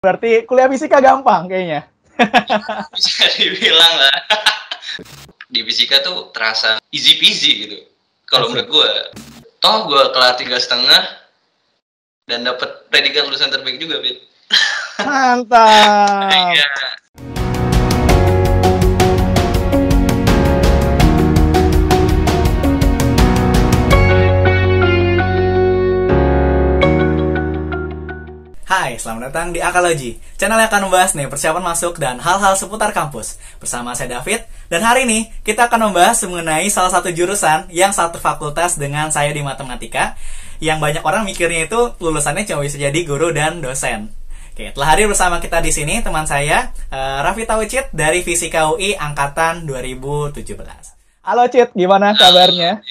Berarti kuliah fisika gampang kayaknya. Bisa dibilang lah. Di fisika tuh terasa easy peasy gitu. Kalau menurut gue, toh gue kelar 3,5 dan dapat predikat lulusan terbaik juga, Fit. Mantap. Iya. Hai, selamat datang di Akalogy, channel yang akan membahas nih persiapan masuk dan hal-hal seputar kampus. Bersama saya David, dan hari ini kita akan membahas mengenai salah satu jurusan yang satu fakultas dengan saya di matematika, yang banyak orang mikirnya itu lulusannya cuma bisa jadi guru dan dosen. Oke, telah hadir bersama kita di sini teman saya, Raffi Taucid dari Fisika UI Angkatan 2017. Halo Cid, gimana kabarnya?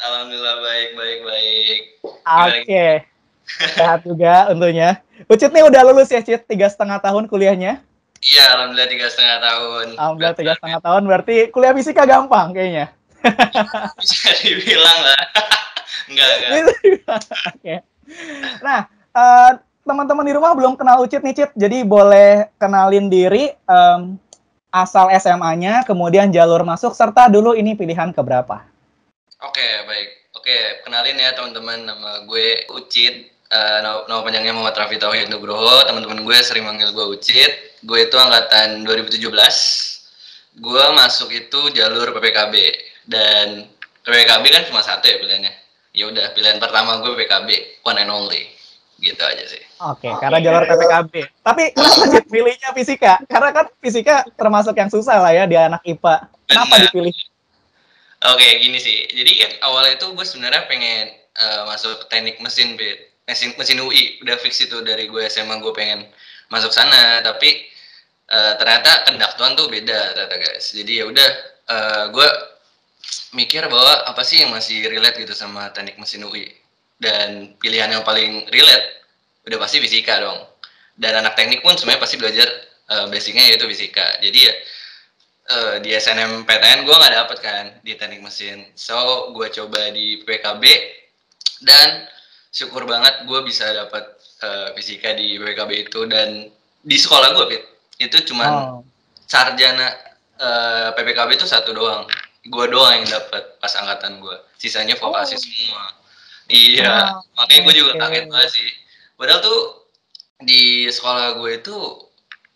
Alhamdulillah baik. Oke. Sehat juga tentunya. Ucit nih udah lulus ya Cid, 3,5 tahun kuliahnya? Iya, alhamdulillah 3,5 tahun. Alhamdulillah 3,5 tahun, berarti kuliah fisika gampang kayaknya. Bisa dibilang lah. Enggak. Oke. Nah, teman-teman di rumah belum kenal Ucit nih Cid, jadi boleh kenalin diri, asal SMA-nya, kemudian jalur masuk, serta dulu ini pilihan keberapa. Oke, baik. Oke, kenalin ya teman-teman, nama gue Ucit. Nama panjangnya Muhammad Raffi Tauhid Nugroho. Teman-teman gue sering manggil gue Ucit. Gue itu angkatan 2017. Gue masuk itu jalur PPKB, dan PPKB kan cuma satu ya pilihannya. Ya udah, pilihan pertama gue PPKB, one and only. Gitu aja sih. Oke, karena jalur PPKB. Tapi kenapa Cid pilihnya fisika? Karena kan fisika termasuk yang susah lah ya di anak IPA. Kenapa dipilih? Oke, gini sih. Jadi kan awalnya itu gue sebenarnya pengen masuk teknik mesin, mesin UI. Udah fix itu dari gue SMA, gue pengen masuk sana. Tapi ternyata kehendak Tuhan tuh beda ternyata guys. Jadi ya udah, gue mikir bahwa apa sih yang masih relate gitu sama teknik mesin UI. Dan pilihan yang paling relate udah pasti fisika dong. Dan anak teknik pun sebenarnya pasti belajar basicnya yaitu fisika. Jadi ya di SNMPTN gue nggak dapet kan di teknik mesin, so gue coba di PKB dan syukur banget gue bisa dapet fisika di PKB itu. Dan di sekolah gue itu cuman sarjana PPKB itu satu doang, gue doang yang dapet pas angkatan gue, sisanya vokasi semua. Iya, makanya gue juga kaget banget sih. Padahal tuh di sekolah gue itu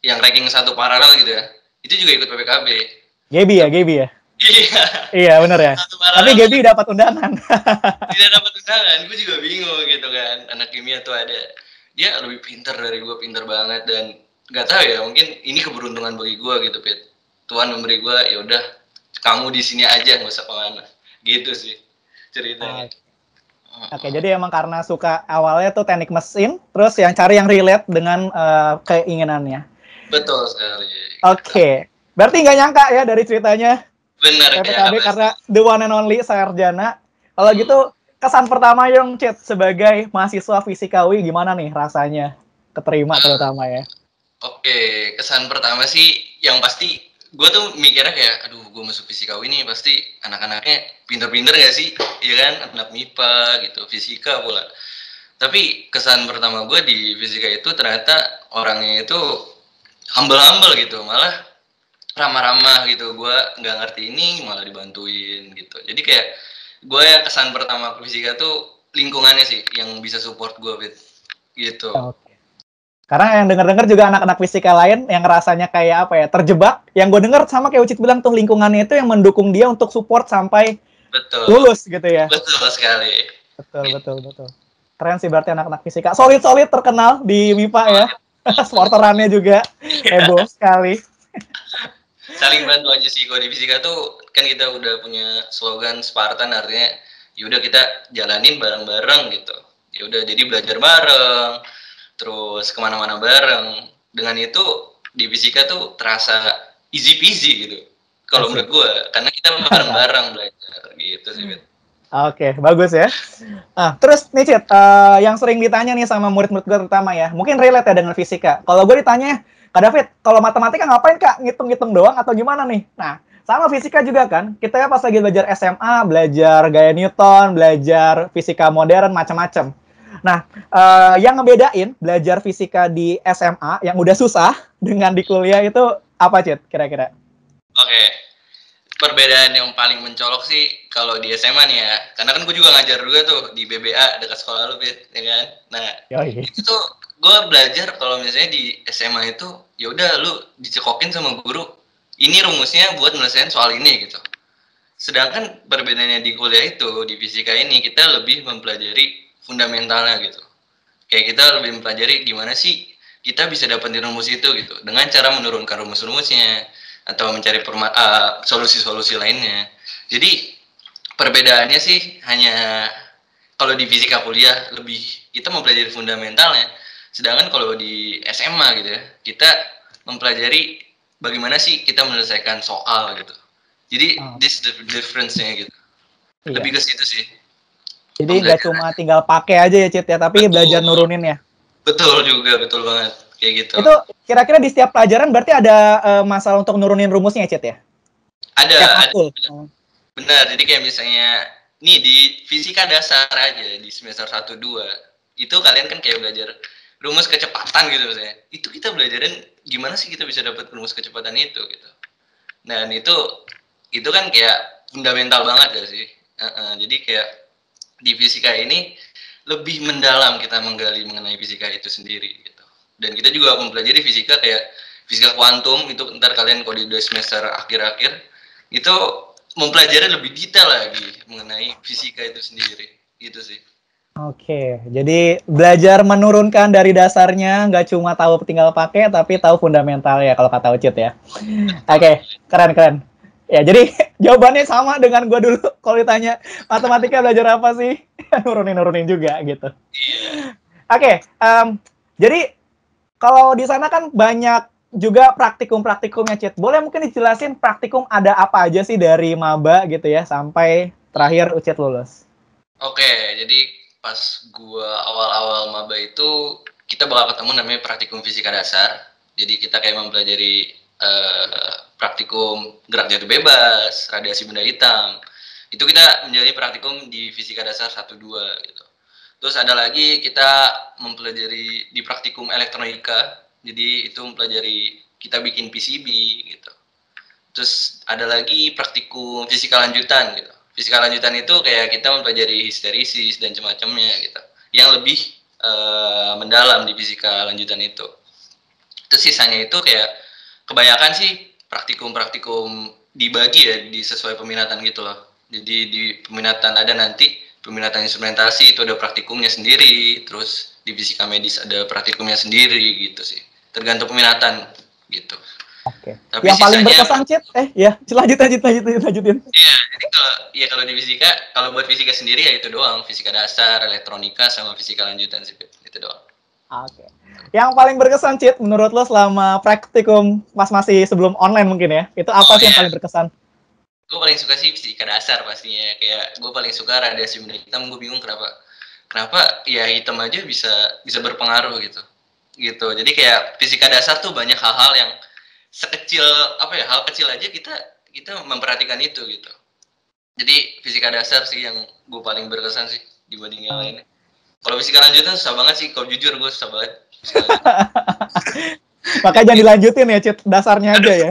yang ranking satu paralel gitu ya, itu juga ikut PPKB. Gaby ya? Iya. Iya, bener ya. Tapi Gaby dapat undangan. Tidak dapat undangan, gue juga bingung gitu kan. Anak kimia tuh ada, dia lebih pintar dari gue, pintar banget, dan nggak tahu ya, mungkin ini keberuntungan bagi gue gitu, Pit. Tuhan memberi gue, ya udah, kamu di sini aja, nggak usah kemana. Gitu sih ceritanya. Oke, jadi emang karena suka awalnya tuh teknik mesin, terus yang cari yang relate dengan keinginannya. Betul sekali. Oke, berarti nggak nyangka ya dari ceritanya. Benar PPKB ya, karena the one and only sarjana. Kalau gitu, kesan pertama yang Cid sebagai mahasiswa fisika UI gimana nih rasanya? Keterima terutama ya. Oke, kesan pertama sih yang pasti gue tuh mikirnya kayak, aduh, gue masuk fisika UI ini pasti anak-anaknya pinter-pinter gak sih? Iya kan, anak MIPA gitu, fisika pula. Tapi kesan pertama gue di fisika itu ternyata orangnya itu humble gitu, malah ramah-ramah gitu. Gue nggak ngerti ini malah dibantuin gitu. Jadi kayak gue ya, kesan pertama ke fisika tuh lingkungannya sih yang bisa support gue gitu. Oke. Karena yang denger-denger juga anak-anak fisika lain yang rasanya kayak apa ya, terjebak. Yang gue denger sama kayak Ucit bilang tuh, lingkungannya itu yang mendukung dia untuk support sampai lulus gitu ya. Betul sekali. Betul. Keren sih berarti anak-anak fisika. Solid terkenal di MIPA ya. Sporterannya juga heboh sekali. Saling bantu aja sih. Kalau di fisika tuh kan kita udah punya slogan Spartan, artinya yaudah kita jalanin bareng-bareng gitu. Ya udah, jadi belajar bareng, terus kemana-mana bareng. Dengan itu di fisika tuh terasa easy peasy gitu. Kalau menurut gue, karena kita bareng-bareng belajar gitu sih. Oke, bagus ya. Nah, terus nih Cid, yang sering ditanya nih sama murid-murid gue terutama ya, mungkin relate ya dengan fisika. Kalau gue ditanya, Kak David, kalau matematika ngapain Kak? Ngitung-ngitung doang atau gimana nih? Nah, sama fisika juga kan, kita ya pas lagi belajar SMA, belajar gaya Newton, belajar fisika modern, macam-macam. Nah, yang ngebedain belajar fisika di SMA yang udah susah dengan di kuliah itu apa, Cit, kira-kira? Oke, perbedaan yang paling mencolok sih kalau di SMA nih ya, karena kan gue juga ngajar juga tuh di BBA dekat sekolah lu, Fit, ya kan? Nah, Yoi. itu tuh gue belajar kalau misalnya di SMA itu, ya udah lu dicekokin sama guru, ini rumusnya buat menyelesaikan soal ini gitu. Sedangkan perbedaannya di kuliah itu, di fisika ini, kita lebih mempelajari fundamentalnya gitu. Kayak kita lebih mempelajari gimana sih kita bisa dapetin rumus itu gitu. Dengan cara menurunkan rumus-rumusnya, atau mencari solusi-solusi lainnya. Jadi, perbedaannya sih hanya kalau di fisika kuliah, lebih kita mempelajari fundamentalnya. Sedangkan kalau di SMA gitu ya, kita mempelajari bagaimana sih kita menyelesaikan soal gitu. Jadi this the difference-nya gitu. Iya. Lebih ke situ sih. Jadi nggak cuma tinggal pakai aja ya, Cit, ya, tapi Betul. belajar nurunin ya. Betul juga, betul banget. Kayak gitu. Itu kira-kira di setiap pelajaran berarti ada masalah untuk nurunin rumusnya ya, Cit, ya? Ada. Benar. Jadi kayak misalnya nih di fisika dasar aja di semester 1 2 itu kalian kan kayak belajar rumus kecepatan gitu misalnya. Itu kita belajarin gimana sih kita bisa dapat rumus kecepatan itu gitu. Dan itu kan kayak fundamental banget gak sih? Jadi kayak di fisika ini lebih mendalam kita menggali mengenai fisika itu sendiri gitu. Dan kita juga mempelajari fisika kayak fisika kuantum, itu ntar kalian kalau di semester akhir-akhir itu mempelajari lebih detail lagi mengenai fisika itu sendiri gitu sih. Oke, jadi belajar menurunkan dari dasarnya, nggak cuma tahu tinggal pakai, tapi tahu fundamental ya kalau kata Ucit ya. Oke, keren. Ya, jadi jawabannya sama dengan gue dulu. Kalau ditanya matematika belajar apa sih? Nurunin juga gitu. Oke, jadi kalau di sana kan banyak juga praktikumnya, Cit. Boleh mungkin dijelasin praktikum ada apa aja sih dari maba gitu ya, sampai terakhir Ucit lulus? Oke, jadi pas gua awal-awal maba itu kita bakal ketemu namanya praktikum fisika dasar. Jadi kita kayak mempelajari praktikum gerak jatuh bebas, radiasi benda hitam. Itu kita menjalani praktikum di fisika dasar 1 2 gitu. Terus ada lagi kita mempelajari di praktikum elektronika. Jadi itu mempelajari kita bikin PCB gitu. Terus ada lagi praktikum fisika lanjutan gitu. Fisika lanjutan itu kayak kita mempelajari histerisis dan semacamnya gitu. Yang lebih mendalam di fisika lanjutan itu. Terus sisanya itu kayak kebanyakan sih praktikum-praktikum dibagi ya di sesuai peminatan gitu loh. Jadi di peminatan ada nanti peminatan instrumentasi itu ada praktikumnya sendiri, terus di fisika medis ada praktikumnya sendiri gitu sih. Tergantung peminatan gitu. Oke. Tapi yang paling berkesan, Cit? Ya, lanjutin. Iya, jadi kalau di fisika, kalau buat fisika sendiri ya itu doang, fisika dasar, elektronika sama fisika lanjutan sih, itu doang. Oke. Yang paling berkesan, Cit, menurut lo selama praktikum pas masih sebelum online mungkin ya? Itu apa sih yang paling berkesan? Gue paling suka sih fisika dasar pastinya. Kayak gue paling suka radiasi benda hitam, gue bingung kenapa ya hitam aja bisa berpengaruh gitu. Jadi kayak fisika dasar tuh banyak hal-hal yang sekecil hal kecil aja kita memperhatikan itu gitu. Jadi fisika dasar sih yang gue paling berkesan sih dibanding yang lainnya. Kalau fisika lanjutan susah banget sih, kalau jujur gue susah banget. Makanya jangan dilanjutin ya, Cit, dasarnya aja ya.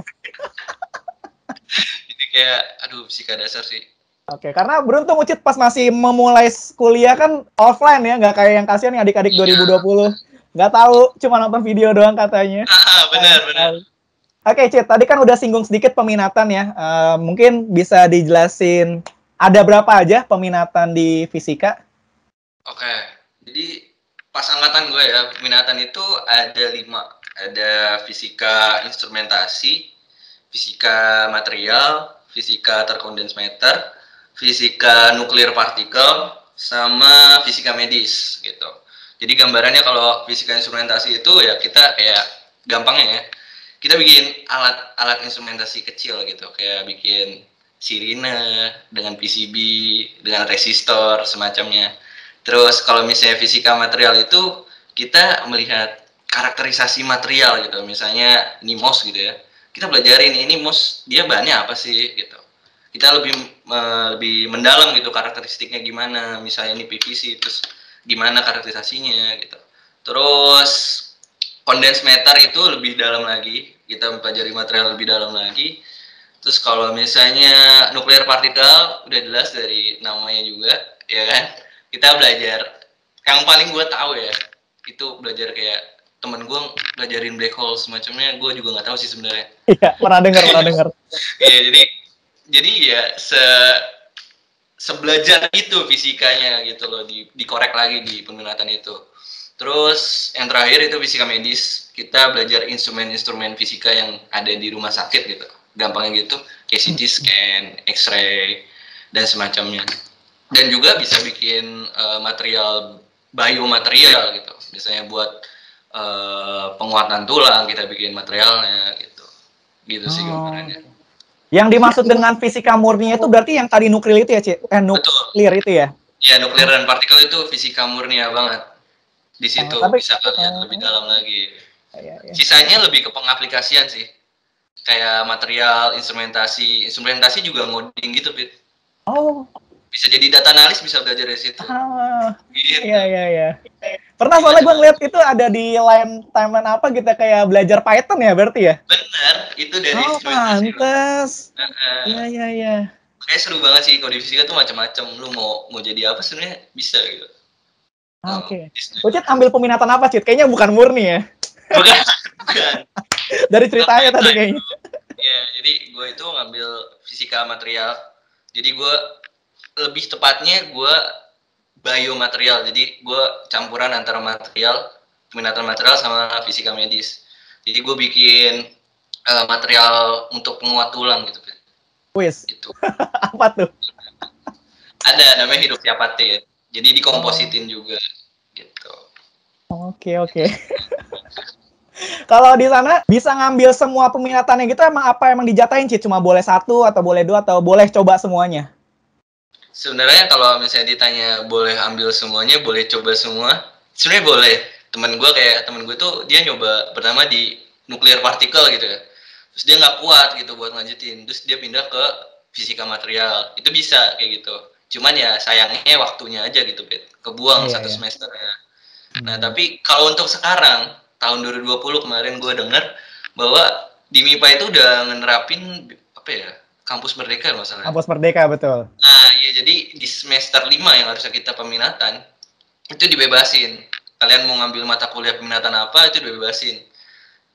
Jadi kayak fisika dasar sih. Oke, karena beruntung Ucit pas masih memulai kuliah kan offline ya, nggak kayak yang kasihan nih adik-adik 2020. Nggak tahu, cuma nonton video doang katanya. Benar. Oke, Cit, tadi kan udah singgung sedikit peminatan ya. Mungkin bisa dijelasin ada berapa aja peminatan di fisika? Oke, jadi pas angkatan gue ya, peminatan itu ada 5. Ada fisika instrumentasi, fisika material, fisika terkondens matter, fisika nuklir partikel, sama fisika medis gitu. Jadi gambarannya kalau fisika instrumentasi itu ya kita kayak gampangnya ya, kita bikin alat instrumentasi kecil gitu, kayak bikin sirine dengan PCB, dengan resistor semacamnya. Terus kalau misalnya fisika material itu kita melihat karakterisasi material gitu, misalnya ini MOS gitu ya. Kita belajarin ini MOS dia bahannya apa sih gitu. Kita lebih mendalam gitu karakteristiknya gimana, misalnya ini PVC terus gimana karakterisasinya gitu. Terus condensed matter itu lebih dalam lagi, kita mempelajari material lebih dalam lagi. Terus kalau misalnya nuclear particle udah jelas dari namanya juga, ya kan? Kita belajar yang paling gue tahu ya, itu belajar kayak temen gue belajarin black hole semacamnya, gue juga nggak tahu sih sebenarnya. Iya, pernah dengar. Iya, jadi ya sebelajar itu fisikanya gitu loh, dikorek lagi di peminatan itu. Terus yang terakhir itu fisika medis, kita belajar instrumen-instrumen fisika yang ada di rumah sakit gitu, gampangnya gitu, kayak CT scan, X-ray, dan semacamnya. Dan juga bisa bikin material biomaterial gitu, misalnya buat penguatan tulang kita bikin materialnya gitu sih gambarannya. Yang dimaksud dengan fisika murni itu berarti yang tadi nuklir itu ya, Cik? Nuklir itu ya? Iya, nuklir dan partikel itu fisika murni banget. Di situ bisa lihat lebih dalam lagi. Sisanya lebih ke pengaplikasian sih. Kayak material, instrumentasi juga ngoding gitu, Pit. Oh. Bisa jadi data analis, bisa belajar dari situ. Gitu. Iya. Pernah soalnya gue ngeliat itu ada di timeline apa gitu, kayak belajar Python ya berarti ya? Benar, itu dari instrumentasi. Pantes. Iya. Kayak seru banget sih, kalau di fisika tuh macam-macam. Lu mau jadi apa sebenarnya bisa gitu. Oke. Cit ambil peminatan apa, Cit? Kayaknya bukan murni ya? Bukan. Dari ceritanya tadi kayaknya. Iya, jadi gue itu ngambil fisika material. Jadi gue lebih tepatnya gue biomaterial. Jadi gue campuran antara peminatan material sama fisika medis. Jadi gue bikin material untuk penguat tulang gitu. Wis. Gitu. Apa tuh? Ada namanya hidroksiapatit. Jadi dikompositin juga gitu. Oke. Kalau di sana bisa ngambil semua peminatannya gitu, emang dijatain sih? Cuma boleh 1 atau boleh 2 atau boleh coba semuanya? Sebenarnya kalau misalnya ditanya boleh ambil semuanya, boleh coba semua. Sebenarnya boleh. Temen gue tuh dia nyoba pertama di nuklir partikel gitu ya. Terus dia nggak kuat gitu buat lanjutin. Terus dia pindah ke fisika material. Itu bisa kayak gitu. Cuman ya sayangnya waktunya aja gitu, Pet. Kebuang satu semester ya. Nah, tapi kalau untuk sekarang, tahun 2020 kemarin gue dengar bahwa di MIPA itu udah ngerapin apa ya? Kampus Merdeka masalahnya. Kampus Merdeka, betul. Nah, iya, jadi di semester 5 yang harusnya kita peminatan, itu dibebasin. Kalian mau ngambil mata kuliah peminatan apa, itu dibebasin.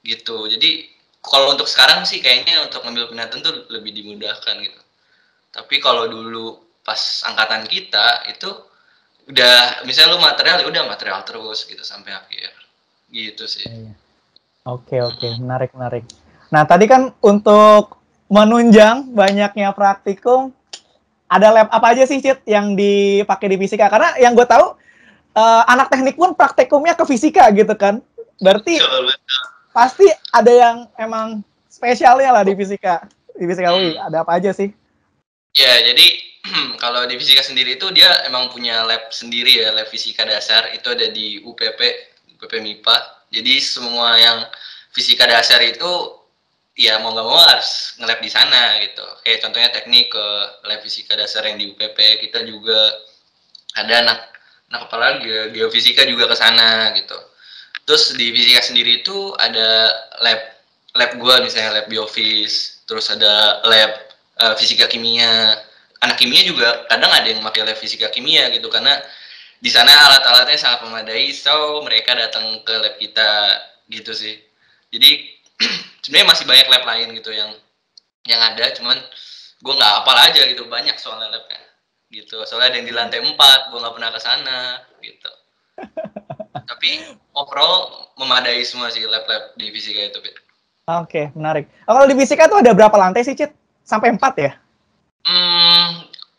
Gitu. Jadi, kalau untuk sekarang sih kayaknya untuk ngambil peminatan tuh lebih dimudahkan gitu. Tapi kalau dulu pas angkatan kita, itu udah, misalnya lu material, ya udah material terus gitu sampai akhir. Gitu sih. Oke. Menarik. Nah, tadi kan untuk menunjang banyaknya praktikum, ada lab apa aja sih, Cit, yang dipakai di fisika? Karena yang gue tahu, anak teknik pun praktikumnya ke fisika gitu kan. Berarti pasti ada yang emang spesialnya lah di fisika. Di fisika UI, ada apa aja sih? Ya, jadi kalau di fisika sendiri itu dia emang punya lab sendiri ya, lab fisika dasar. Itu ada di UPP MIPA. Jadi semua yang fisika dasar itu ya mau nggak mau harus nge-lab di sana gitu. Kayak contohnya teknik ke lab fisika dasar yang di UPP, kita juga ada anak apa lagi ya, geofisika juga ke sana gitu. Terus di fisika sendiri itu ada lab gua misalnya lab biofis, terus ada lab fisika kimia. Anak kimia juga kadang ada yang pakai lab fisika kimia gitu karena di sana alat-alatnya sangat memadai, so mereka datang ke lab kita gitu sih. Jadi sebenarnya masih banyak lab lain gitu yang ada, cuman gue nggak hafal aja gitu, banyak soalnya labnya gitu. Soalnya ada yang di lantai 4, gue nggak pernah ke sana gitu. Tapi overall memadai semua sih lab-lab di fisika itu, Pit. Oke, menarik. Kalau di fisika tuh ada berapa lantai sih, Cit? Sampai 4 ya?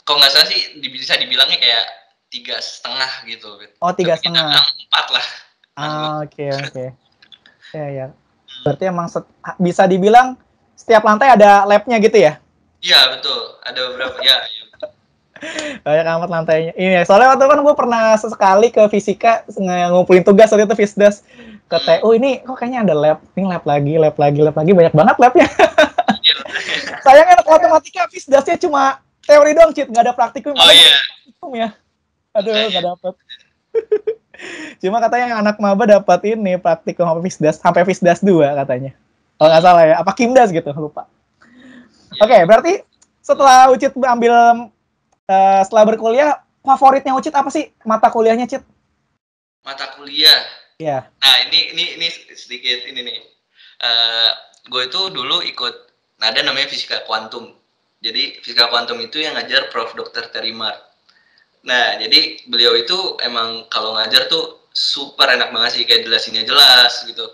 Kalau nggak salah sih bisa dibilangnya kayak 3,5 gitu, Pit. Oh, 3,5. 4 lah. Oke. Ya. Berarti emang bisa dibilang setiap lantai ada labnya gitu ya? Iya, betul. Ada beberapa, ya. Banyak amat lantainya. Ini soalnya waktu kan gue pernah sesekali ke fisika ngumpulin tugas waktu itu Fisdas ke TU, ini kok kayaknya ada lab. Ini lab lagi, banyak banget labnya. Sayangnya matematika Fisdasnya cuma teori doang, Cit, nggak ada praktikum. Oh iya. Praktikum ya. Aduh, nggak dapet. Cuma katanya yang anak maba dapat ini praktikum sampai Fisdas 2 katanya. Kalau nggak salah ya, apa Kimdas gitu, lupa. Ya, Oke, berarti setelah Ucit ambil setelah berkuliah, favoritnya Ucit apa sih mata kuliahnya, Cit? mata kuliah. Iya. Nah, ini sedikit ini nih. Gue itu dulu ikut ada namanya fisika kuantum. Jadi fisika kuantum itu yang ngajar Prof. Dr. Terimar. Nah, jadi beliau itu emang kalau ngajar tuh super enak banget sih, kayak jelasinnya jelas gitu.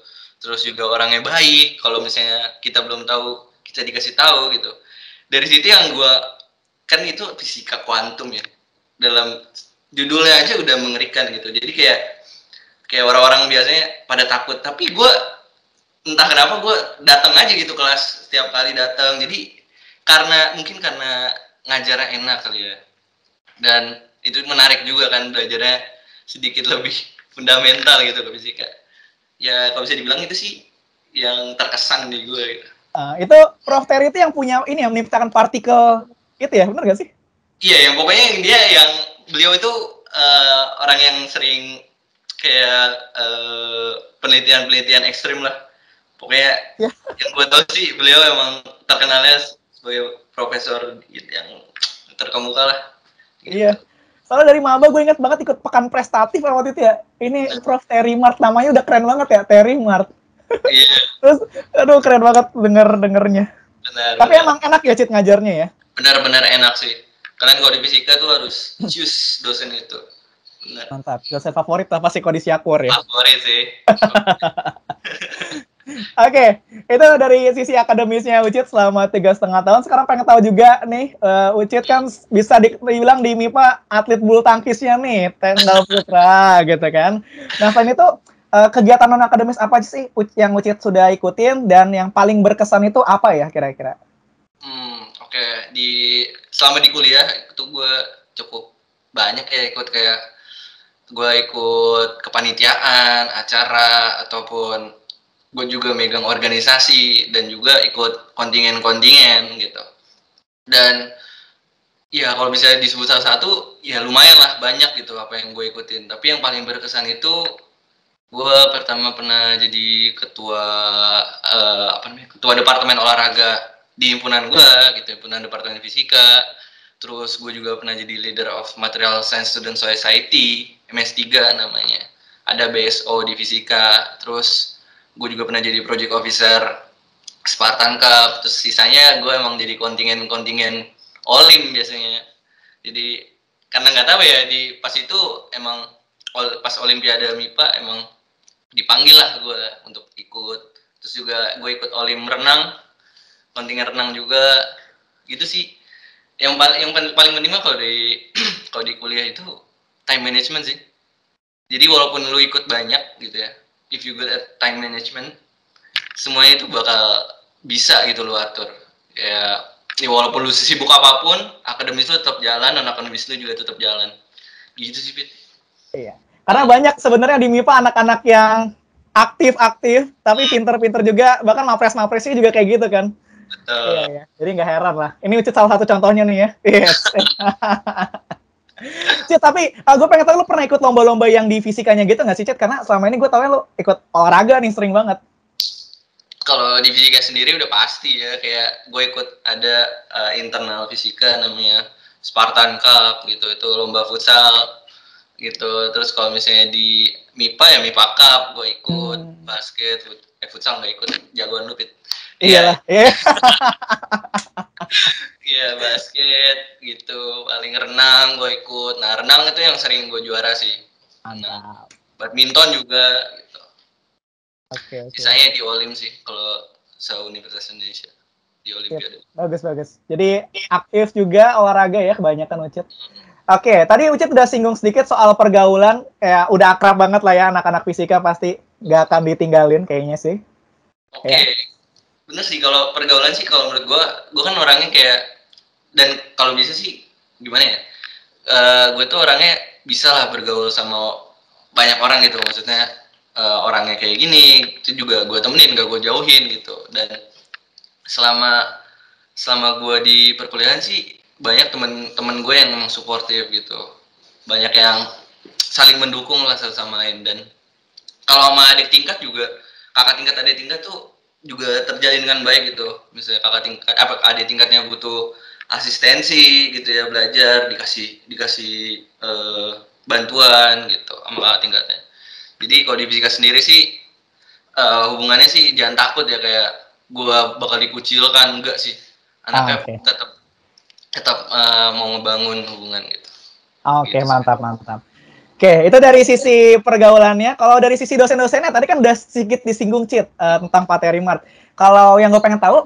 Terus juga orangnya baik. Kalau misalnya kita belum tahu, kita dikasih tahu gitu. Dari situ yang gue kan itu fisika kuantum ya. Dalam judulnya aja udah mengerikan gitu. Jadi kayak orang-orang biasanya pada takut, tapi gue entah kenapa gue datang aja gitu kelas, setiap kali datang. Jadi mungkin karena ngajarnya enak kali ya, dan itu menarik juga kan, belajarnya sedikit lebih fundamental gitu ke fisika ya. Kalau bisa dibilang itu sih yang terkesan di gue gitu. Itu Prof. Terry itu yang punya ini yang menciptakan partikel itu ya, benar gak sih? Iya, yang pokoknya yang beliau itu orang yang sering kayak penelitian-penelitian ekstrim lah. Pokoknya Ya. yang gue tahu sih beliau emang terkenalnya sebagai profesor gitu, yang terkemuka lah. Gitu. Iya. Soalnya dari maba gue ingat banget ikut pekan prestatif waktu itu ya. Ini Prof. Terry Mart, namanya udah keren banget ya, Terry Mart. Iya. Terus, aduh keren banget dengernya. Benar. Tapi emang enak ya Cit ngajarnya ya? Benar-benar enak sih. Kalian kalau di fisika tuh harus choose dosen itu. Benar. Mantap. Dosen favorit apa sih Kodi Syakur ya? Favorit sih. Oke, itu dari sisi akademisnya Ucit selama 3,5 tahun. Sekarang pengen tahu juga nih, Ucit kan bisa dibilang di MIPA atlet bulu tangkisnya nih, tunggal putra gitu kan. Nah, selain itu kegiatan non akademis apa sih yang Ucit sudah ikutin dan yang paling berkesan itu apa ya kira-kira? Oke. Selama di kuliah itu gue cukup banyak ya ikut, kayak gue ikut kepanitiaan, acara, ataupun gue juga megang organisasi dan juga ikut kontingen-kontingen gitu. Dan ya kalau bisa disebut salah satu, ya lumayan lah banyak gitu apa yang gue ikutin. Tapi yang paling berkesan itu gue pertama pernah jadi ketua departemen olahraga di himpunan gue gitu, himpunan departemen fisika. Terus gue juga pernah jadi leader of Material Science Student Society, MS3 namanya. Ada BSO di fisika. Terus gue juga pernah jadi project officer Spartan Cup. Terus sisanya gue emang jadi kontingen Olim biasanya. Jadi karena nggak tahu ya, pas itu emang pas Olimpiade MIPA emang dipanggil lah gue untuk ikut. Terus juga gue ikut Olim renang, kontingen renang juga gitu sih. Yang paling penting mah kalau di kuliah itu time management sih. Jadi walaupun lu ikut banyak gitu ya, if you good at time management, semuanya itu bakal bisa gitu lu atur. Ya walaupun lu sibuk apapun, akademis lu tetap jalan, dan akademis lu juga tetap jalan. Gitu sih, Fit. Iya. Karena banyak sebenarnya di MIPA anak-anak yang aktif, tapi pinter-pinter juga, bahkan mapres-mapresnya juga kayak gitu kan. Iya. Jadi nggak heran lah. Ini Ucit salah satu contohnya nih ya. Yes. Cit, tapi gue pengen tahu lu pernah ikut lomba-lomba yang di fisikanya gitu nggak sih, Cit? Karena selama ini gue tau lu ikut olahraga nih sering banget. Kalau di fisika sendiri udah pasti ya, kayak gue ikut ada internal fisika namanya Spartan Cup gitu, itu lomba futsal gitu. Terus kalau misalnya di MIPA ya MIPA Cup gue ikut, basket, futsal nggak ikut, jagoan lu, Pit. Iya. Iya, basket gitu, paling renang gue ikut. Nah, renang itu yang sering gue juara sih. Mantap. Badminton juga gitu. Oke. Sisanya di Olim sih kalau se-Universitas Indonesia di Olimpiade. Bagus. Jadi aktif juga olahraga ya kebanyakan Ucit. Oke, tadi Ucit udah singgung sedikit soal pergaulan, ya udah akrab banget lah ya, anak-anak fisika pasti nggak akan ditinggalin kayaknya sih. Oke. Bener sih, kalau pergaulan sih, kalau menurut gue kan orangnya kayak, dan kalau bisa sih gimana ya, gue tuh orangnya bisa lah bergaul sama banyak orang gitu, maksudnya orangnya kayak gini itu juga gue temenin, gak gue jauhin gitu. Dan selama gue di perkuliahan sih banyak temen gue yang emang suportif gitu, banyak yang saling mendukung lah satu sama lain. Dan kalau sama adik tingkat juga, kakak tingkat adik tingkat tuh juga terjalin dengan baik gitu. Misalnya adik tingkatnya butuh asistensi gitu ya, belajar dikasih bantuan gitu sama kakak tingkatnya. Jadi kalau di fisika sendiri sih hubungannya sih jangan takut ya, kayak gua bakal dikucilkan, enggak sih. Anaknya Oke. tetap mau ngebangun hubungan gitu. Oke, Gitu. mantap, mantap. Oke, itu dari sisi pergaulannya. Kalau dari sisi dosen-dosennya, tadi kan udah sedikit disinggung Cit tentang materi Mart. Kalau yang gue pengen tahu,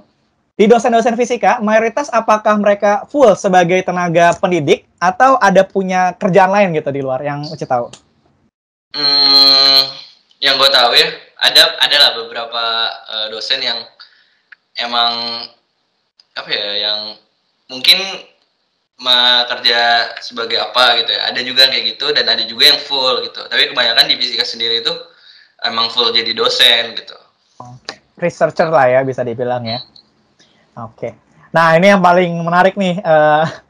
di dosen-dosen fisika, mayoritas apakah mereka full sebagai tenaga pendidik atau ada punya kerjaan lain gitu di luar yang Uci tahu? Yang gue tahu ya, ada lah beberapa dosen yang emang apa ya, yang mungkin kerja sebagai apa gitu ya. Ada juga kayak gitu dan ada juga yang full gitu. Tapi kebanyakan di fisika sendiri itu emang full jadi dosen gitu. Researcher lah ya, bisa dibilang ya. Oke. Nah, ini yang paling menarik nih.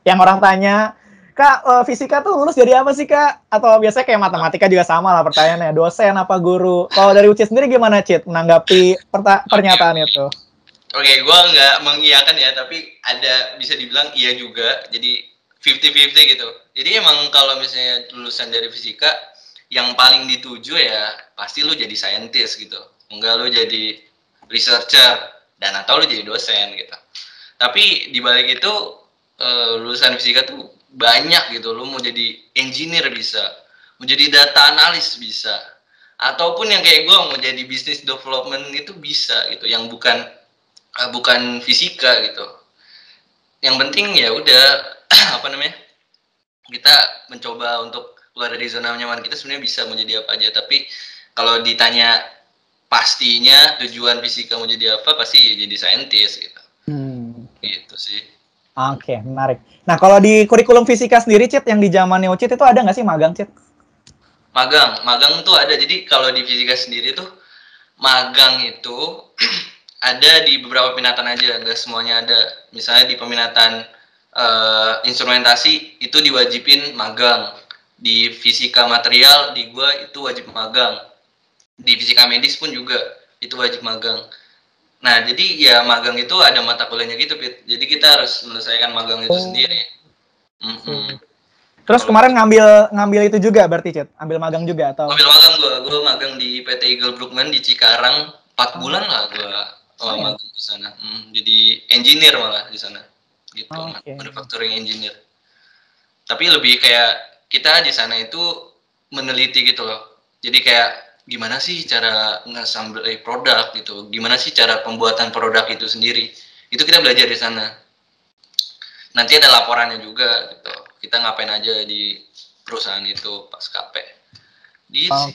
Yang orang tanya, Kak, fisika tuh lulus jadi apa sih, Kak? Atau biasanya kayak matematika juga sama lah pertanyaannya. Dosen apa guru? Kalau dari Uci sendiri gimana, Cit? Menanggapi pernyataan itu? Oke, gue nggak mengiyakan ya, tapi ada bisa dibilang iya juga. Jadi 50-50 gitu. Jadi emang kalau misalnya lulusan dari fisika, yang paling dituju ya pasti lu jadi scientist gitu. Enggak lu jadi researcher dan atau lu jadi dosen gitu. Tapi dibalik itu lulusan fisika tuh banyak gitu. Lu mau jadi engineer bisa, mau jadi data analis bisa, ataupun yang kayak gue mau jadi business development itu bisa gitu. Yang bukan fisika gitu. Yang penting ya udah apa namanya, kita mencoba untuk keluar dari zona nyaman kita, sebenarnya bisa mau jadi apa aja. Tapi kalau ditanya pastinya tujuan fisika mau jadi apa, pasti ya jadi saintis gitu. Gitu sih. Oke, menarik. Nah, kalau di kurikulum fisika sendiri, Cit, yang di zamannya Ucit itu ada nggak sih magang, Cit? Magang tuh ada. Jadi kalau di fisika sendiri tuh magang itu ada di beberapa peminatan aja, nggak semuanya ada. Misalnya di peminatan instrumentasi itu diwajibin magang. Di fisika material di gua itu wajib magang. Di fisika medis pun juga itu wajib magang. Nah, jadi ya magang itu ada mata kuliahnya gitu, Pit. Jadi kita harus menyelesaikan magang itu sendiri. Terus kemarin ngambil itu juga berarti, Cit? Ambil magang juga atau? Ambil magang gue magang di PT Eagle Brookman di Cikarang 4 bulan lah gue magang di sana. Jadi engineer malah di sana. Gitu, manufacturing engineer. Tapi lebih kayak kita di sana itu meneliti gitu loh. Jadi kayak gimana sih cara nge-assemble produk gitu. Gimana sih cara pembuatan produk itu sendiri. Itu kita belajar di sana. Nanti ada laporannya juga gitu. Kita ngapain aja di perusahaan itu pas KP. Iya.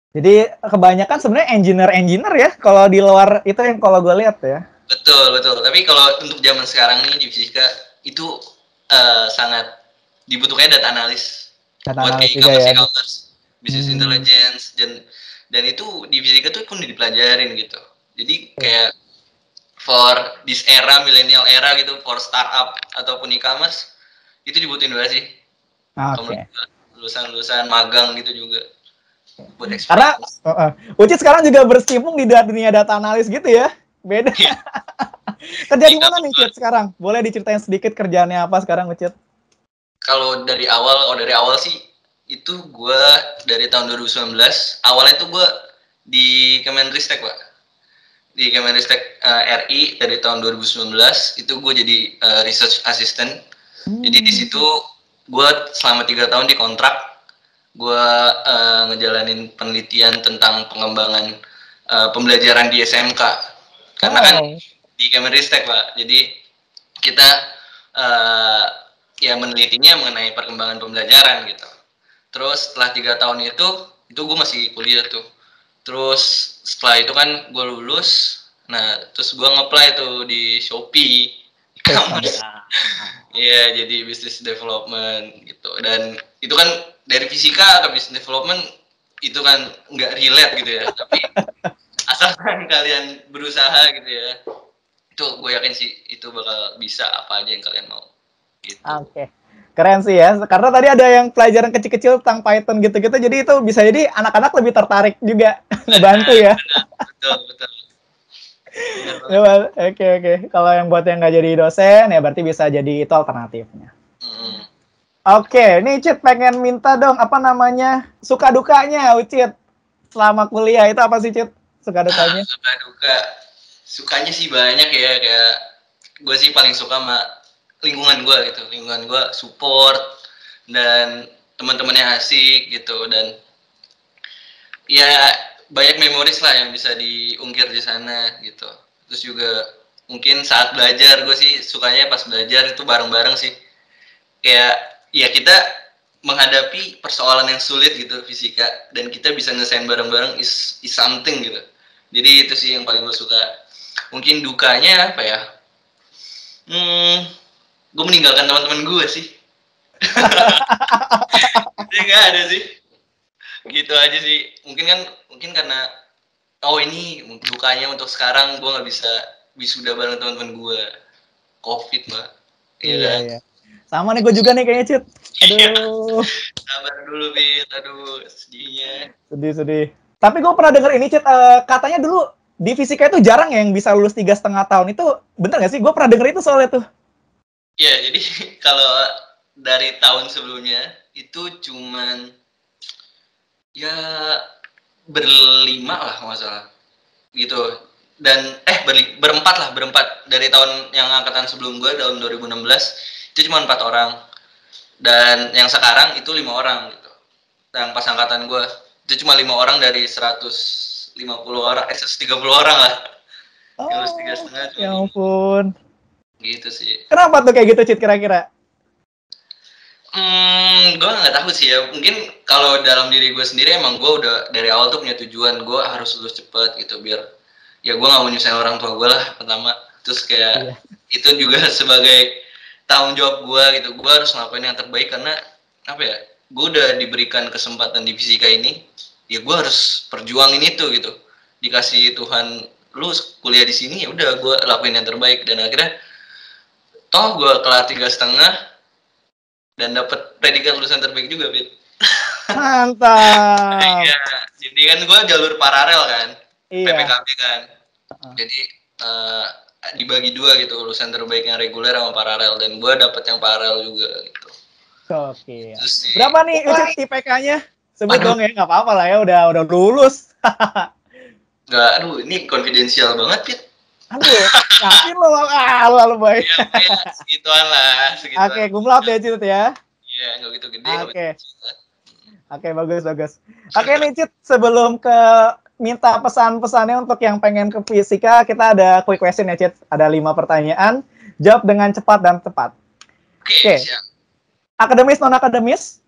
Jadi kebanyakan sebenarnya engineer ya kalau di luar itu yang kalau gue lihat ya. Betul. Tapi kalau untuk zaman sekarang nih di fisika itu sangat dibutuhkan data analis. Buat kayak e-commerce, business intelligence dan itu di fisika tuh pun dipelajarin gitu. Jadi kayak for this era, millennial era gitu, for startup ataupun e-commerce itu dibutuhin banget sih. Lulusan magang gitu juga. Karena Uci sekarang juga berkecimpung di dunia data analis gitu ya. Beda. Kerja di mana nih, Cit, sekarang? Boleh diceritain sedikit kerjaannya apa sekarang, Ucit? Kalau dari awal sih itu gue dari tahun 2019, awalnya tuh gue di Kemenristek, Pak. Di Kemenristek RI dari tahun 2019 itu gue jadi research assistant. Jadi di situ gue selama 3 tahun dikontrak, gue ngejalanin penelitian tentang pengembangan pembelajaran di SMK. Karena kan di Kemenristek, Pak. Jadi kita ya menelitinya mengenai perkembangan pembelajaran gitu. Terus setelah 3 tahun itu gue masih kuliah tuh. Terus setelah itu kan gue lulus, nah terus gue nge-apply tuh di Shopee, e-commerce. Iya, jadi business development gitu. Dan itu kan dari fisika ke business development itu kan nggak relate gitu ya. Tapi asalkan kalian berusaha gitu ya, itu gue yakin sih itu bakal bisa apa aja yang kalian mau. Gitu. Oke. Keren sih ya, karena tadi ada yang pelajaran kecil-kecil tentang Python gitu-gitu, jadi itu bisa jadi anak-anak lebih tertarik juga, ngebantu ya. Betul, betul. Benar banget. Ya, oke. Kalau yang buat yang nggak jadi dosen, ya berarti bisa jadi itu alternatifnya. Mm. Oke, nih Cit pengen minta dong, apa namanya, suka dukanya Ucit selama kuliah itu apa sih Cit? Suka dukanya? Suka duka. Sukanya sih banyak ya, kayak gue sih paling suka sama lingkungan gue gitu. Lingkungan gue support dan teman-temannya asik gitu, dan ya banyak memoris lah yang bisa diungkir di sana gitu. Terus juga mungkin saat belajar, gue sih sukanya pas belajar itu bareng-bareng sih. Kayak ya kita menghadapi persoalan yang sulit gitu fisika, dan kita bisa ngesain bareng-bareng is something gitu. Jadi itu sih yang paling gue suka. Mungkin dukanya apa ya? Gue meninggalkan teman-teman gue sih. Jadi nggak ada sih. Gitu aja sih. Mungkin karena ini dukanya untuk sekarang gue nggak bisa wisuda bareng teman-teman gue. COVID, Mbak. Iya. Sama nih gue juga nih kayaknya Cit. Aduh. Sabar dulu, Bit. Aduh, sedihnya. Sedih. Tapi gue pernah denger ini Cit, katanya dulu di fisika itu jarang ya yang bisa lulus 3,5 tahun. Itu bener gak sih? Gue pernah denger itu soalnya tuh. Iya, jadi kalau dari tahun sebelumnya itu cuman ya berlima lah kalau nggak salah gitu, dan berempat dari tahun yang angkatan sebelum gue tahun 2016 itu cuma 4 orang, dan yang sekarang itu 5 orang gitu. Dan pas angkatan gue itu cuma 5 orang dari 150 orang, 130 orang lah. Yang lulus 3,5 cuma Ya 5. ampun. Gitu sih. Kenapa tuh kayak gitu Cit kira-kira? Gue nggak tahu sih ya. Mungkin kalau dalam diri gue sendiri emang gue udah dari awal tuh punya tujuan gue harus lulus cepet gitu, biar ya gue nggak mau nyusahin orang tua gue lah pertama. Terus kayak itu juga sebagai tanggung jawab gue gitu. Gue harus ngelakuin yang terbaik karena apa ya? Gue udah diberikan kesempatan di fisika ini, ya gue harus perjuangin itu gitu. Dikasih Tuhan lu kuliah di sini, ya udah gue lakuin yang terbaik, dan akhirnya toh gue kelar 3,5 dan dapat predikat lulusan terbaik juga, Bit. Mantap. Iya, jadi kan gue jalur paralel kan, Iya. PPKB kan. Jadi dibagi dua gitu, lulusan terbaik yang reguler sama paralel, dan gue dapet yang paralel juga gitu. Oke. Terus Berapa nih Ucit IPK-nya? Sebut dong ya, nggak apa-apa lah ya, udah lulus. Aduh, ini konfidensial banget, Pit. Aduh, yakin lo? Lalu baik. Ya, segituan lah. Oke, kumlaut ya Cit ya. Iya, nggak gitu gede. Oke, bagus. Oke nih Cit, sebelum ke minta pesan-pesannya untuk yang pengen ke fisika, kita ada quick question ya Cit. Ada 5 pertanyaan, jawab dengan cepat dan tepat. Oke, siap. Akademis, non-akademis?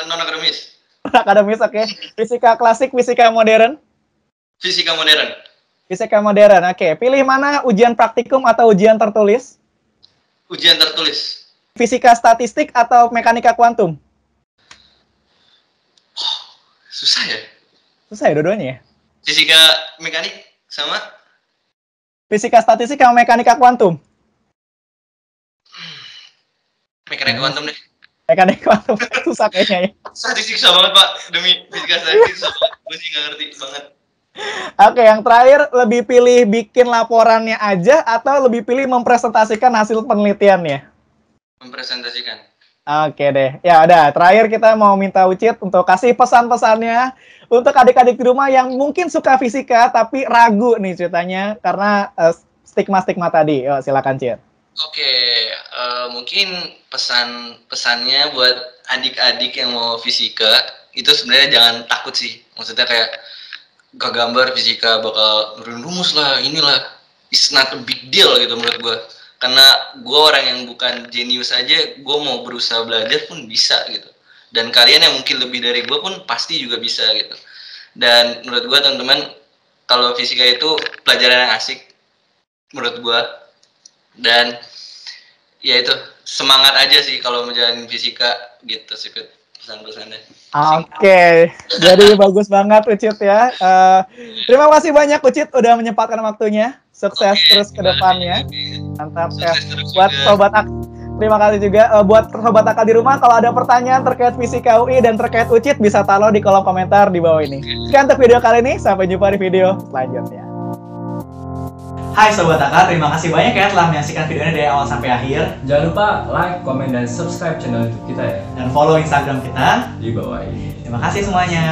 Non-akademis. Non-akademis, oke. Fisika klasik, fisika modern? Fisika modern. Fisika modern, oke. Pilih mana, ujian praktikum atau ujian tertulis? Ujian tertulis. Fisika statistik atau mekanika kuantum? Susah ya? Susah ya dua-duanya ya? Fisika mekanik sama? Fisika statistik sama mekanika kuantum? Mekanika kuantum deh. Mekanika kuantum, susah kayaknya ya. Statistik susah banget, Pak. Demi fisika statistik susah banget. Gue sih nggak ngerti banget. Oke, yang terakhir, lebih pilih bikin laporannya aja atau lebih pilih mempresentasikan hasil penelitiannya? Mempresentasikan. Oke deh. Ya udah, terakhir kita mau minta Ucit untuk kasih pesan-pesannya untuk adik-adik di rumah yang mungkin suka fisika tapi ragu nih ceritanya karena stigma-stigma tadi. Yuk, silakan Cit. Oke, mungkin pesannya buat adik-adik yang mau fisika itu sebenarnya jangan takut sih. Maksudnya kayak gak gambar fisika bakal rumus lah, inilah, it's not a big deal gitu menurut gue. Karena gue orang yang bukan jenius aja, gue mau berusaha belajar pun bisa gitu. Dan kalian yang mungkin lebih dari gue pun pasti juga bisa gitu. Dan menurut gue teman-teman, kalau fisika itu pelajaran yang asik menurut gue. Dan ya itu, semangat aja sih kalau menjalani fisika gitu sih pesan-pesannya. Oke, jadi bagus banget Ucit ya. Terima kasih banyak Ucit udah menyempatkan waktunya. Sukses terus ke depannya. Mantap ya. Buat Terima kasih juga buat sobat akal di rumah. Kalau ada pertanyaan terkait fisika UI dan terkait UCIT bisa taruh di kolom komentar di bawah ini. Sekian untuk video kali ini, sampai jumpa di video selanjutnya. Hai Sobat Akal, terima kasih banyak ya telah menyaksikan video ini dari awal sampai akhir. Jangan lupa like, komen, dan subscribe channel YouTube kita ya. Dan follow Instagram kita di bawah ini. Terima kasih semuanya.